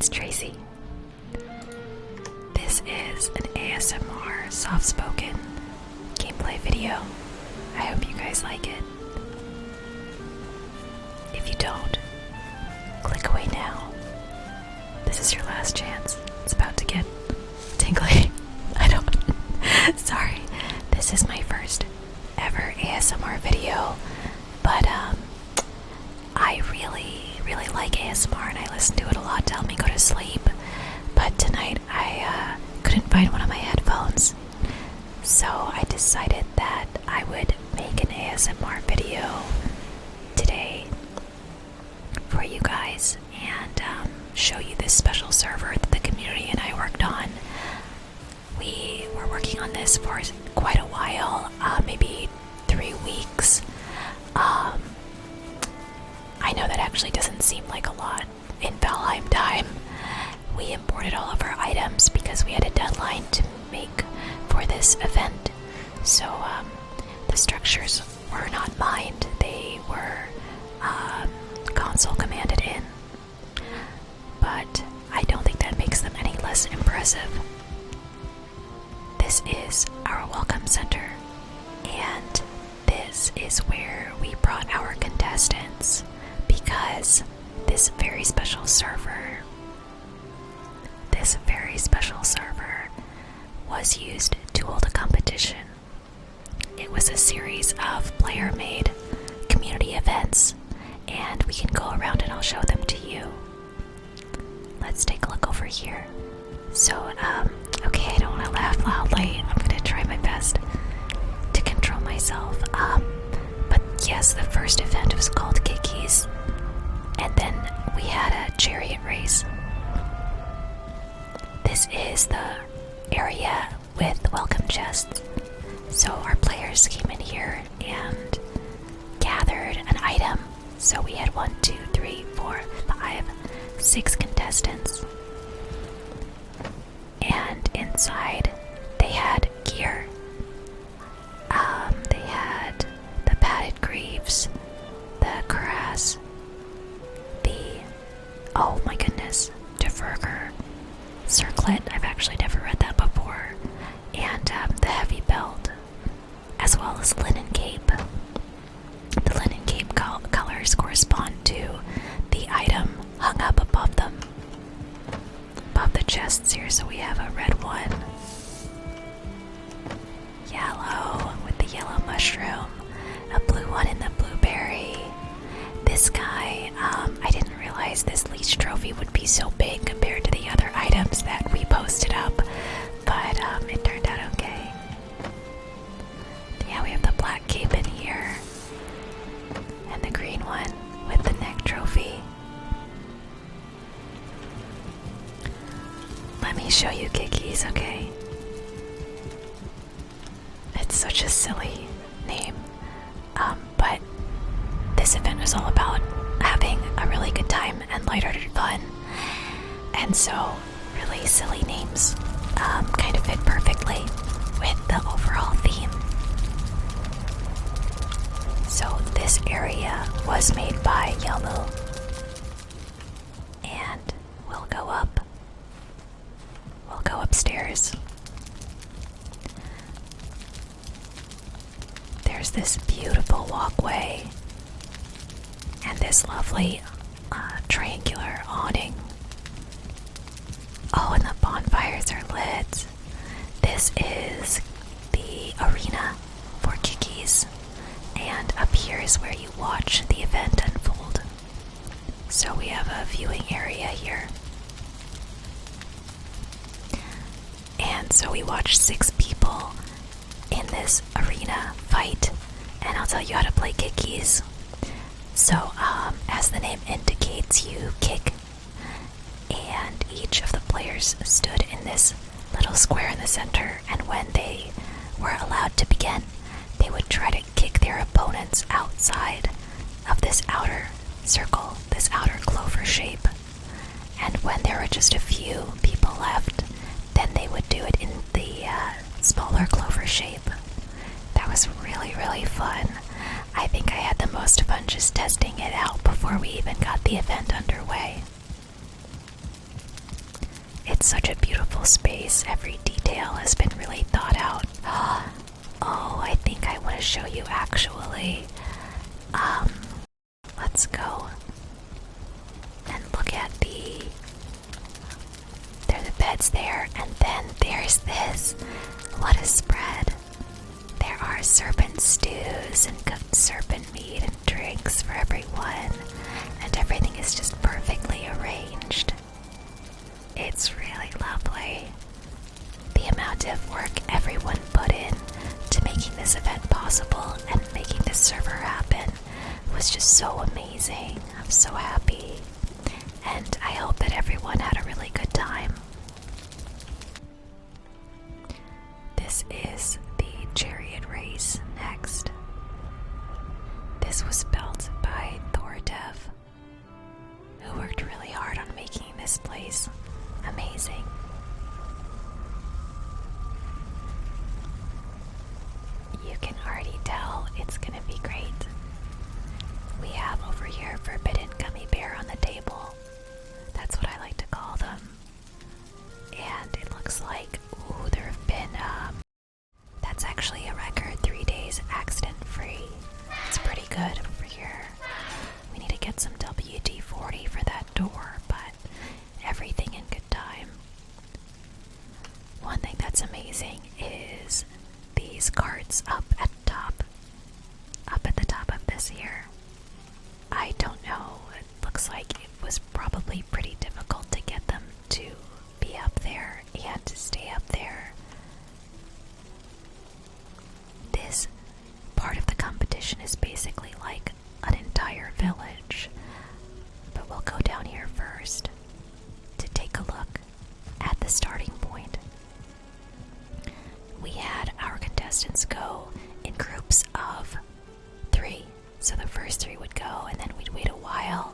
it's Tracy. This is an ASMR soft-spoken gameplay video. I hope you guys like it. If you don't, click away now. This is your last chance. It's about to get tingly. Sorry. This is my first ever ASMR video, but I really like ASMR and I listen to it a lot to help me go to sleep. But tonight I couldn't find one of my headphones, so I decided that I would make an ASMR video today for you guys and show you this special server that the community and I worked on. We were working on this for quite a while, maybe 3 weeks. I know that actually doesn't seem like a lot in Valheim time. We imported all of our items because we had a deadline to make for this event. So the structures were not mined, they were console commanded in. But I don't think that makes them any less impressive. This is our welcome center, and this is where we brought our contestants because this very special server was used to hold a competition. It was a series of player-made community events, and we can go around and I'll show them to you. Let's take a look over here. So, okay, I don't want to laugh loudly. I'm gonna try my best to control myself. But yes, the first event was called Kikis, and then we had a chariot race. This is the area with the welcome chests. So our players came in here and gathered an item. So we had 1, 2, 3, 4, 5, 6 contestants. And inside they had gear. They had the padded greaves, the cuirass, oh my goodness, Deverger circlet. I've actually never read that before. And the heavy belt, as well as linen cape. The linen cape colors correspond to the item hung up above them. Above the chests here, so we have a red one, yellow with the yellow mushroom, a blue one in the blueberry. This guy, I didn't realize this leech trophy would be so big compared to the other items that we posted up, but it turned out okay. Yeah, we have the black cape in here, and the green one with the neck trophy. Let me show you Kikis, okay? It's such a silly name, but this event was all about having a really good time and lighthearted fun, and so really silly names kind of fit perfectly with the overall theme. So this area was made by Yomu, and we'll go upstairs. There's this beautiful walkway and this lovely triangular awning. Oh, and the bonfires are lit. This is the arena for Kikis, and up here is where you watch the event unfold. So we have a viewing area here. And so we watched 6 people in this arena fight, and I'll tell you how to play Kikis. So, as the name indicates, you kick, and each of the players stood in this little square in the center, and when they were allowed to begin, they would try to kick their opponents outside of this outer circle, this outer clover shape. And when there were just a few people left, then they would do it in the smaller clover shape. That was really fun. I think I had the most fun just testing it out before we even got the event underway. it's such a beautiful space. Every detail has been really thought out. Oh, I think I want to show you actually. Let's go and look at there are the beds there, and then there's this. What a spread. There are serpent stews and cooked serpent meat and drinks for everyone, and everything is just perfectly arranged. It's really lovely. The amount of work everyone put in to making this event possible and making this server happen was just so amazing. I'm so happy. And I hope that everyone had a really good time. This is the chariot race next. This was built by Thordev, who worked really hard on making this place amazing. You can already tell it's gonna be great. We have over here Forbidden Gummy Bear on the table. That's what I like to call them. And it looks like, ooh, there have been, that's actually a record 3 days accident-free. It's pretty good over here. We need to get some WD-40 for that door, but everything in good time. One thing that's amazing is these carts up at the top of this here. I don't know, it looks like it was probably pretty difficult to get them to be up there and to stay up there. This part of the competition is basically like an entire village, but we'll go down here first to take a look at the starting point. We had our contestants go in groups of 3. So the first 3 would go, and then we'd wait a while,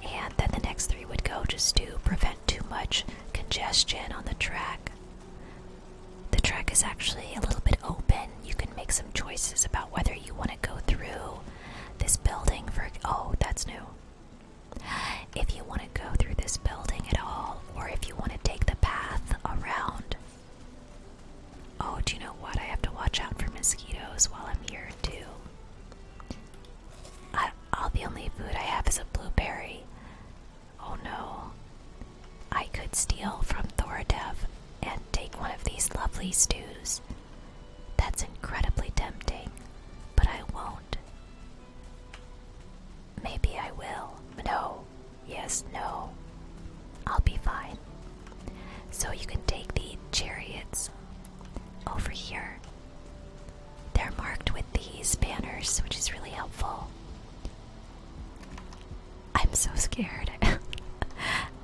and then the next 3 would go just to prevent too much congestion on the track. The track is actually a little bit open. You can make some choices about whether you want to go through this building oh, that's new. If you want to go through this building at all, or if you want to take the path around. Oh, do you know what? I have to watch out for mosquitoes while I'm here too. The only food I have is a blueberry. Oh no. I could steal from Thordev and take one of these lovely stews. That's incredibly tempting, but I won't. Maybe I will. No. Yes, no. I'll be fine. So you can take the chariots over here. They're marked with these banners, which is really helpful. I'm so scared.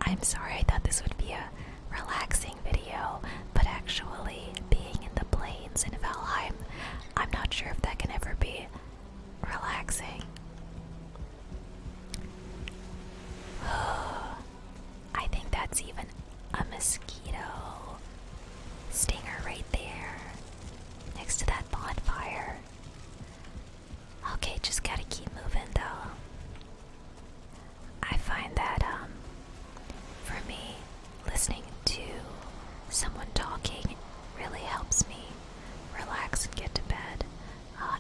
I'm sorry, I thought this would be a relaxing video, but actually being in the plains in Valheim, I'm not sure if that can ever be relaxing. I think that's even a mosquito stinger right there, next to that bonfire. Okay, just gotta keep moving though. I find that, for me, listening to someone talking really helps me relax and get to bed,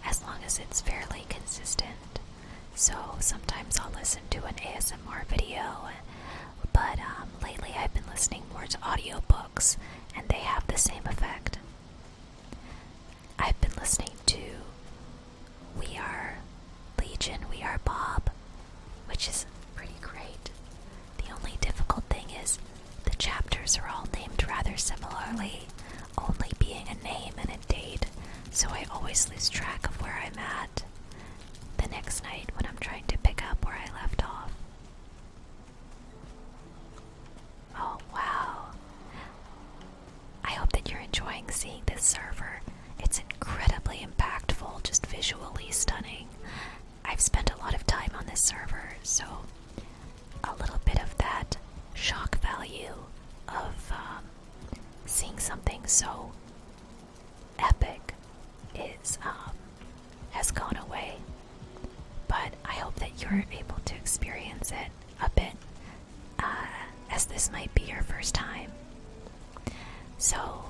as long as it's fairly consistent. So sometimes I'll listen to an ASMR video, but lately I've been listening more to audiobooks, and they have the same effect. I've been listening to We Are Legion, We Are Bob, which is pretty great. The only difficult thing is the chapters are all named rather similarly, only being a name and a date, so I always lose track of where I'm at the next night when I'm trying to pick up where I left off. Oh wow. I hope that you're enjoying seeing this server. It's incredibly impactful, just visually stunning. I've spent a lot of time on this server, so a little bit of that shock value of seeing something so epic has gone away. But I hope that you're able to experience it a bit, as this might be your first time. So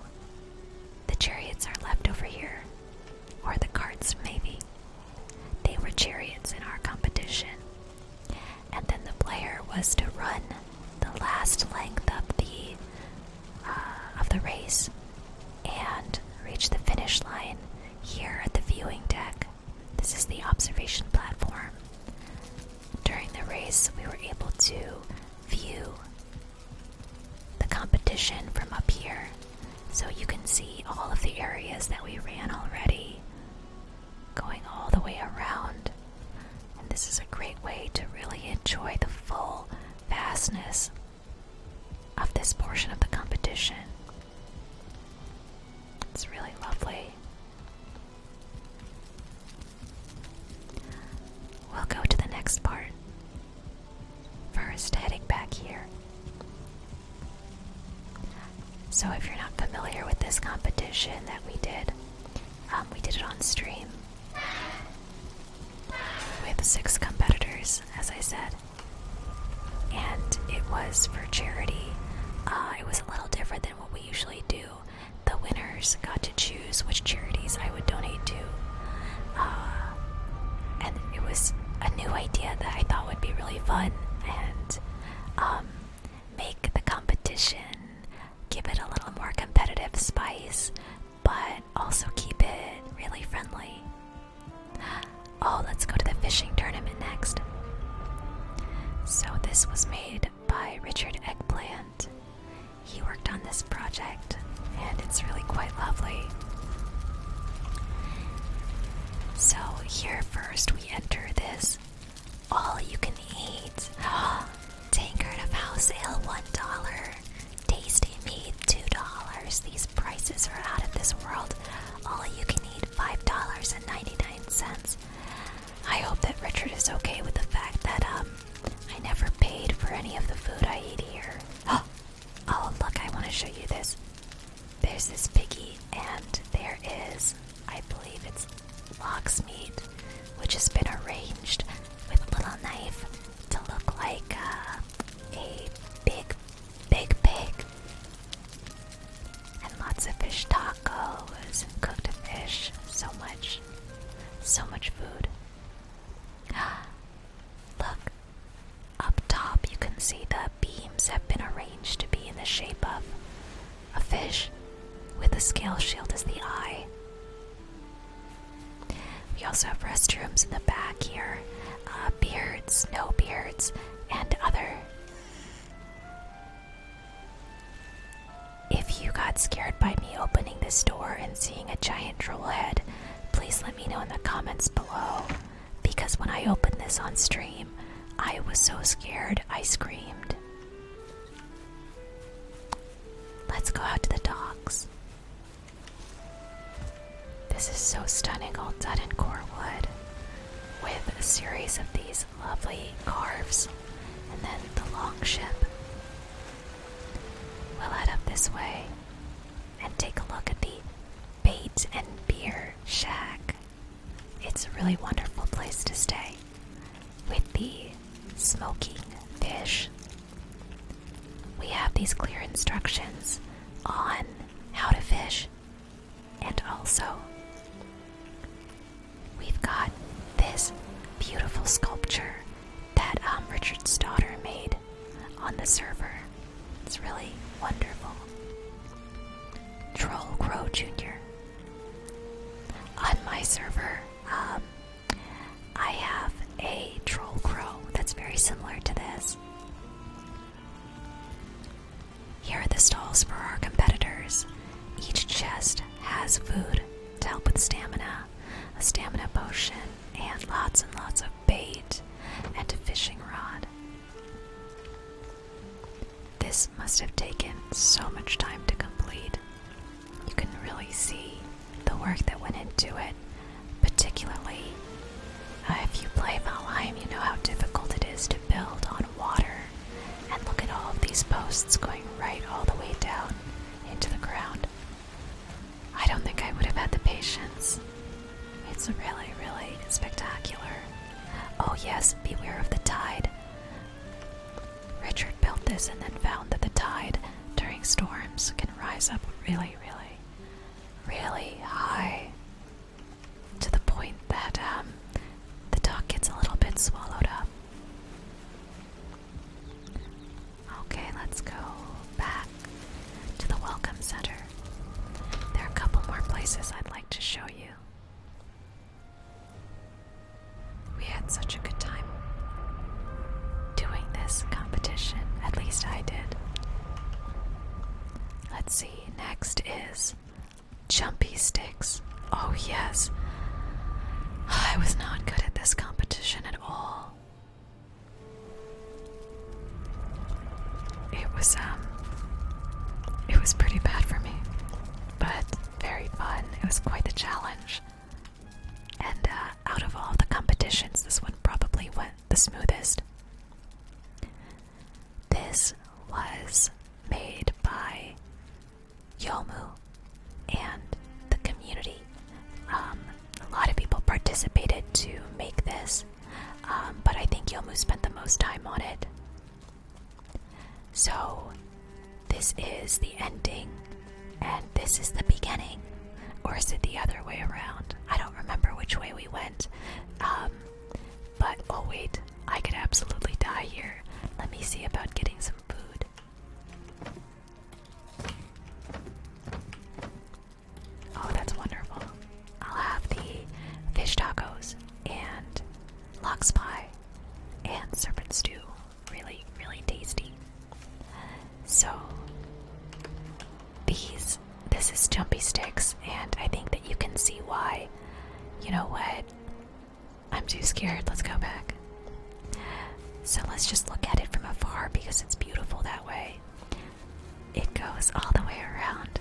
the chariots are left over here, or the carts maybe. They were chariots in our competition. And then the player was to run the last length of the race and reach the finish line here at the viewing deck. This is the observation platform. During the race, we were able to view the competition from up here, so you can see all of the areas that we ran already, going all the way around. And this is a great way to really enjoy the full vastness of this portion of the competition. It's really lovely. We'll go to the next part. First, heading back here. So if you're not familiar with this competition that we did it on stream with 6 competitors, as I said. And it was for charity. It was a little different than what we usually do. The winners got to choose which charities I would donate to. And it was a new idea that I thought would be really fun and make the competition, give it a little more competitive spice, but also keep it really friendly. Oh, let's go to the fishing tournament next. So this was made by Richard Eggplant. He worked on this project, and it's really quite lovely. So here first we enter this all-you-can-eat tankard of house ale, $1. Tasty meat, $2. These prices are out of this world. All you can eat, $5.99. I hope that Richard is okay with the fact that I never paid for any of the food I eat here. Oh, look, I want to show you this. There's this piggy, and there is, I believe it's lox meat, which has been arranged with a little knife to look like a big pig. And lots of fish tacos and cooked fish. So much food. Look, up top you can see the beams have been arranged to be in the shape of a fish with a scale shield as the eye. We also have restrooms in the back here, beards, no beards, and other. If you got scared by me opening this door and seeing a giant troll head, please let me know in the comments below, because when I opened this on stream, I was so scared I screamed. Let's go out to the docks. This is so stunning, all done in core wood, with a series of these lovely carves, and then the long ship. We'll head up this way and take a look at the bait and beer shack. It's a really wonderful place to stay, with the smoking fish. We have these clear instructions on how to fish, and also we've got this beautiful sculpture that Richard's daughter made on the server. It's really wonderful. Troll Crow Jr. On my server, I have a troll crow that's very similar to this. Here are the stalls for our competitors. Each chest has food to help with stamina, a stamina potion, and lots of bait and a fishing rod. This must have taken so much time to complete. You can really see the work that went into it, particularly if you play Valheim, you know how difficult it is to build on water. And look at all of these posts going right all the way down into the ground. I don't think I would have had the patience. It's really, really spectacular. Oh yes, beware of the tide. Richard built this and then found that the tide during storms can rise up really, really high. To the point that the dock gets a little bit swallowed up. Okay, let's go back to the Welcome Center. There are a couple more places I'd like to show you. We had such a good time doing this competition, at least I did. Let's see, next is Jumpy Sticks. Oh yes, I was not good at this competition at all. It was pretty bad for me, but very fun. It was quite the challenge. And out of all the competitions, this one probably went the smoothest. This was made by Yomu and the community. A lot of people participated to make this, but I think Yomu spent the most time on it. So, this is the ending, and this is the beginning. Or is it the other way around? I don't remember which way we went. But, oh wait, I could absolutely die here. Let me see about getting some food. Oh, that's wonderful. I'll have the fish tacos and lox pie and serpent stew. Really, really tasty. So, this is Jumpy Sticks, and I think that you can see why. You know what? I'm too scared. Let's go back. So let's just look at it from afar because it's beautiful that way. It goes all the way around.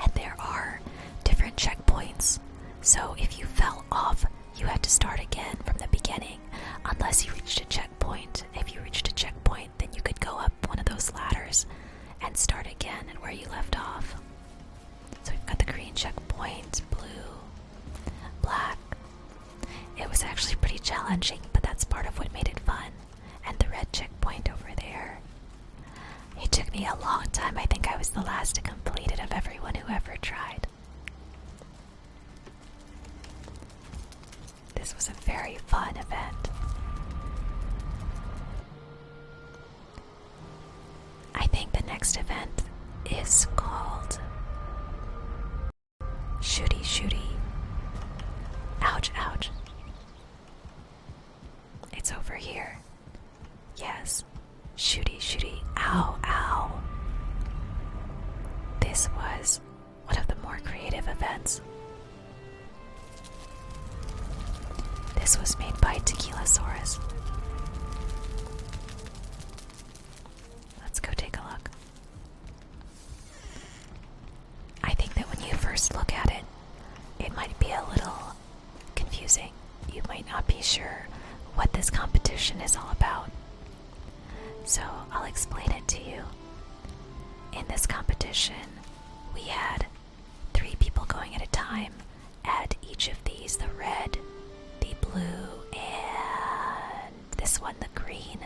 And there are different checkpoints. So if you fell off, you had to start again from the beginning, unless you reached a checkpoint. If you reached a checkpoint, then you could go up one of those ladders and start again at where you left off. So we've got the green checkpoint, blue, black. It was actually pretty challenging, but that's part of what made it fun. And the red checkpoint over there. It took me a long time. I think I was the last to complete it of everyone who ever tried. This was a very fun event. I think the next event is called Shooty Shooty. Ouch, ouch. It's over here. Yes. Shooty Shooty. Ow, ow. This was one of the more creative events. This was made by Tequilasaurus. Let's go take a look. I think that when you first look at it, it might be a little confusing. You might not be sure what this competition is all about. So I'll explain it to you. In this competition, we had 3 people going at a time at each of these, the red, the blue, and this one, the green,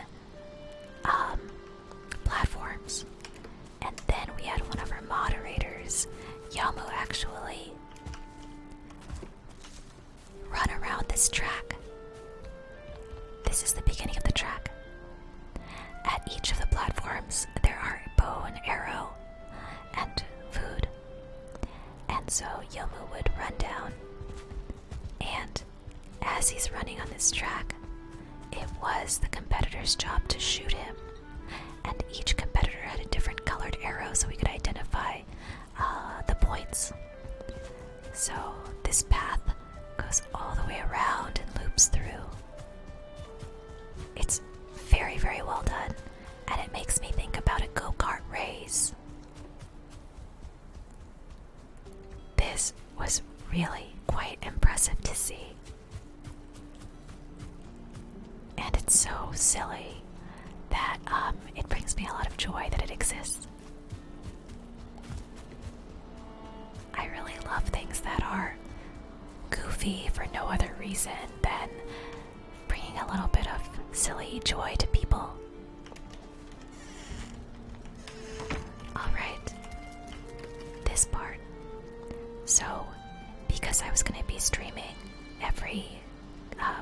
platforms. And then we had one of our moderators, Yamu, actually run around this track. This is the beginning of the track. At each of the platforms, there are a bow and arrow and food. And so Yomu would run down, and as he's running on this track, it was the competitor's job to shoot him. And each competitor had a different colored arrow so we could identify the points. So this path goes all the way around and loops through. It's very, very well done, and it makes me think about a go-kart race. This was really quite impressive to see. And it's so silly that it brings me a lot of joy that it exists. I really love things that are goofy for no other reason than bringing a little bit of silly joy to people. Alright, this part. So, because I was going to be streaming every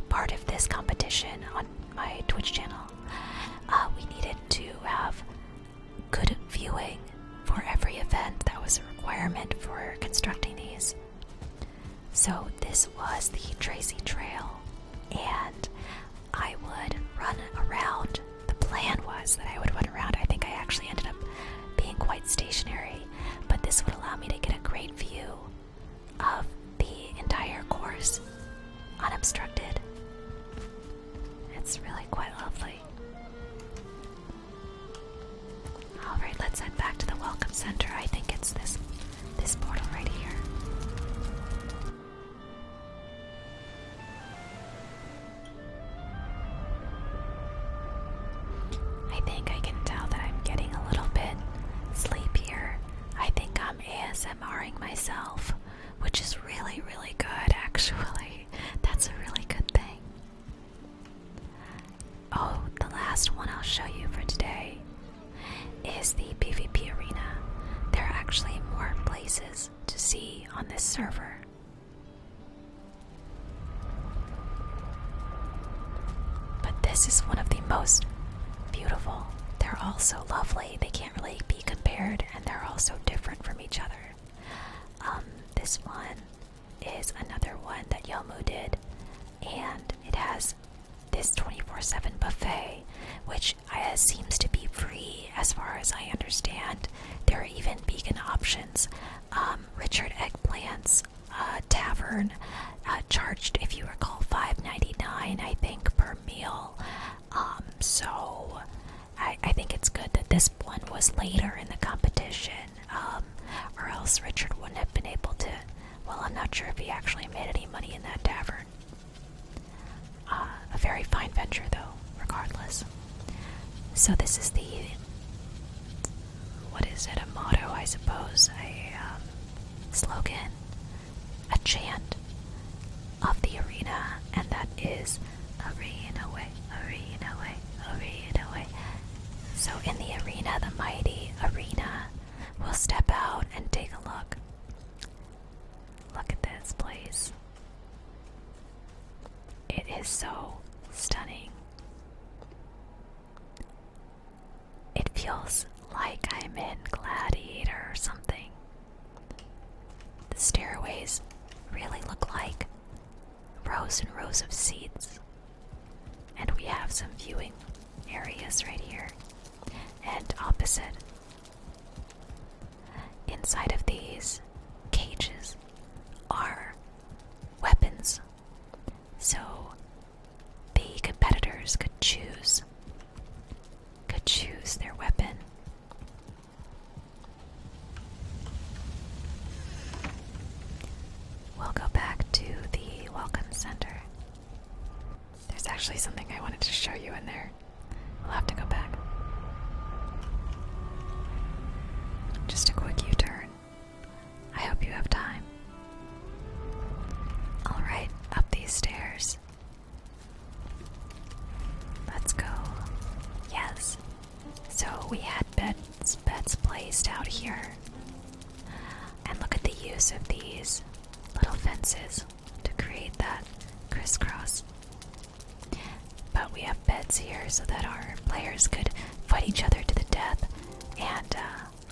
part of this competition on my Twitch channel, we needed to have good viewing for every event. That was a requirement for constructing these. So this was the Tracy Trail, and I would run around. The plan was that I would run around. I think I actually ended up being quite stationary, but this would allow me to get a great view of the entire course unobstructed. It's really quite lovely. Alright, let's head back to the Welcome Center. I think it's this portal right here. I think I can tell that I'm getting a little bit sleepier. I think I'm ASMRing myself, which is really, really good, actually. That's a really good thing. Oh, the last one I'll show you for today is the PvP arena. There are actually more places to see on this server. But this is one of the most beautiful. They're all so lovely. They can't really be compared, and they're all so different from each other. This one is another one that Yomu did, and it has this 24/7 buffet, which seems to be free as far as I understand. There are even vegan options. Richard Eggplant's Tavern charged, if you recall, $5.99, I think, per meal. So I think it's good that this one was later in the competition, or else Richard wouldn't have been able to. Well, I'm not sure if he actually made any money in that tavern. A very fine venture, though, regardless. So this is the, what is it, a motto, I suppose, a slogan, a chant of the arena, and that is arena way, arena way, arena way. So in the arena, the mighty arena, we'll step out and take a look. Look at this place. It is so stunning. It feels like I'm in Gladiator or something. The stairways really look like rows and rows of seats. And we have some viewing areas right here. And opposite, inside of these cages, are weapons. So the competitors could choose their weapon. We'll go back to the Welcome Center. There's actually something I wanted to show you in there. We'll have to go back. Just a quick U-turn. I hope you have time. Alright, up these stairs. Let's go. Yes. So we had beds placed out here. And look at the use of these little fences to create that crisscross. But we have beds here so that our players could fight each other to the death and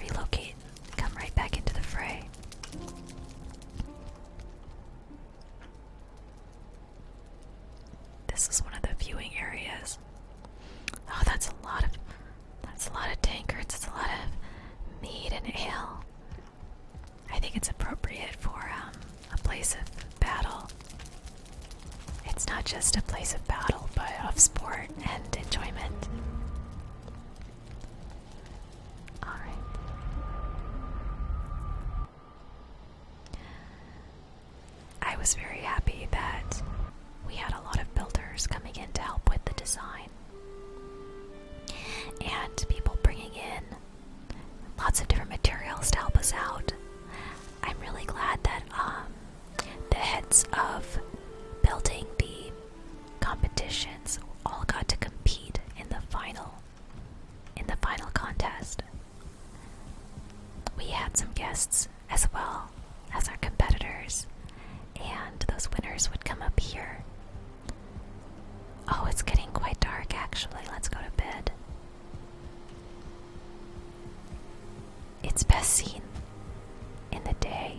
relocate, come right back into the fray. This is one of the viewing areas. Oh, that's a lot of tankards. It's a lot of mead and ale. I think it's appropriate for a place of battle. It's not just a place of battle, but of sport and enjoyment. Alright. I was very happy that we had a lot of builders coming in to help with the design. And people bringing in lots of different materials to help us out. I'm really glad that the heads of building the competitions all got to compete in the final contest. We had some guests as well as our competitors, and those winners would come up here. Oh, it's getting quite dark actually. Let's go to bed. It's best seen in the day.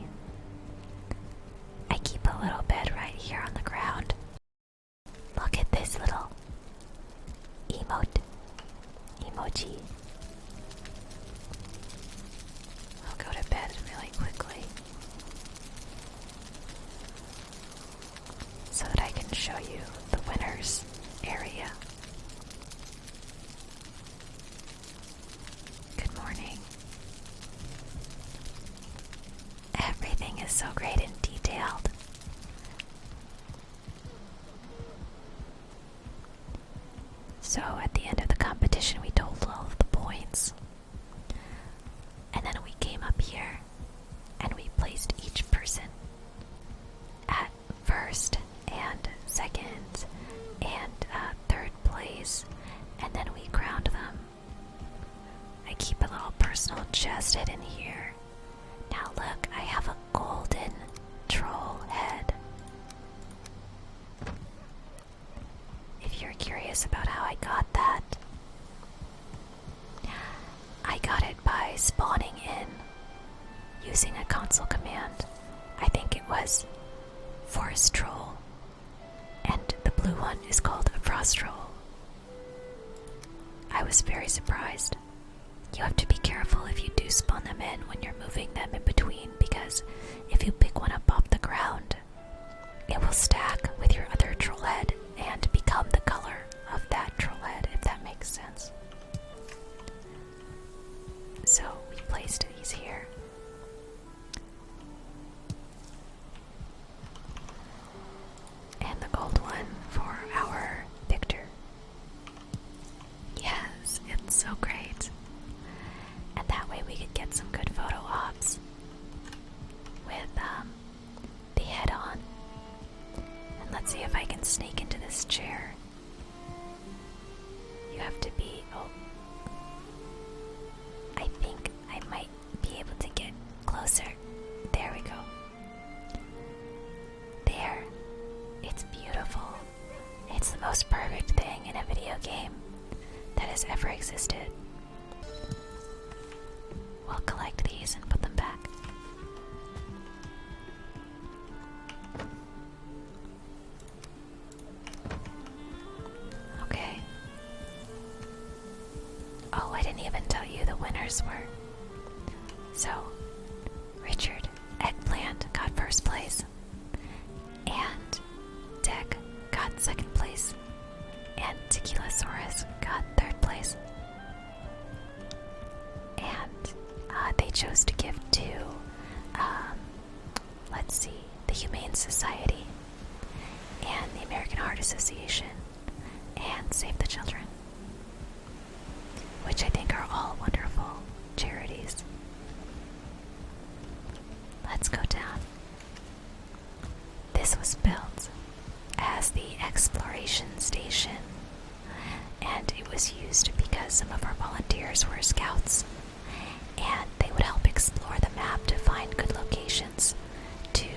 I keep a little bed right here on the ground. Look at this little emoji. I'll go to bed really quickly so that I can show you the winners area. Good morning. Everything is so great and detailed. So at the end of the competition we totaled all of the points. And then we came up here and we placed each person at first and second and third place, and then we crowned them. I keep a little personal chest hidden here. Now look, I have a golden troll head. If you're curious about how I got that, I got it by spawning in using a console command. I think it was forest troll, and the blue one is called a frost troll. I was very surprised. You have to be careful if you do spawn them in when you're moving them in between, because if you pick one up off the ground, it will stack with your other troll head and become the color of that troll head, if that makes sense. So we placed these here. And the gold one for our victor. Yes, it's so great. And that way we could get some good photo ops with the head on. And let's see if I can sneak into this chair. You have to be, oh, I think I might be able to get closer. There we go. There. It's beautiful. It's the most perfect thing in a video game that has ever existed. We'll collect these and put them back. Okay. Oh, I didn't even tell you the winners were. So, Richard Eggplant got first place, and Deck got second place, and Tequilasaurus got third place. And they chose to give to, let's see, the Humane Society and the American Heart Association and Save the Children, which I think are all wonderful charities. Let's go down. This was built as the exploration station, and it was used because some of our volunteers were scouts, and they would help explore the map to find good locations to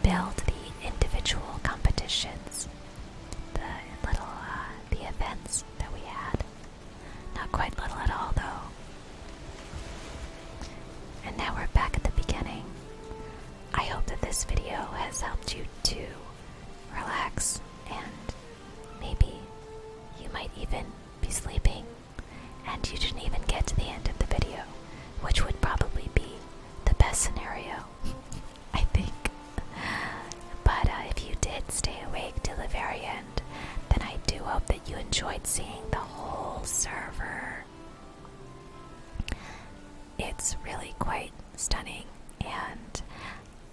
build the individual competitions, the events that we had. Not quite little at all, though. And now we're back at the beginning. I hope that this video has helped you to relax, and maybe you might even be sleeping and you didn't even get to the end of the video, which would probably be the best scenario, I think. But if you did stay awake till the very end, then I do hope that you enjoyed seeing the whole server. It's really quite stunning, and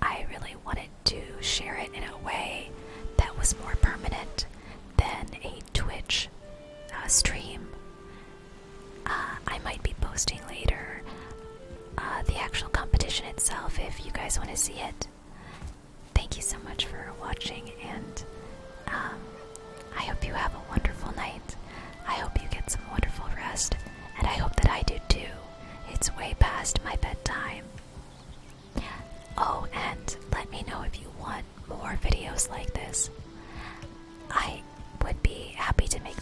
I really wanted to share it in a way that was more permanent than a Twitch stream. I might be posting later the actual competition itself if you guys want to see it. Thank you so much for watching, and I hope you have a wonderful night. I hope you get some wonderful rest, and I hope that I do too. It's way past my bedtime. Oh, and let me know if you want more videos like this. I would be happy to make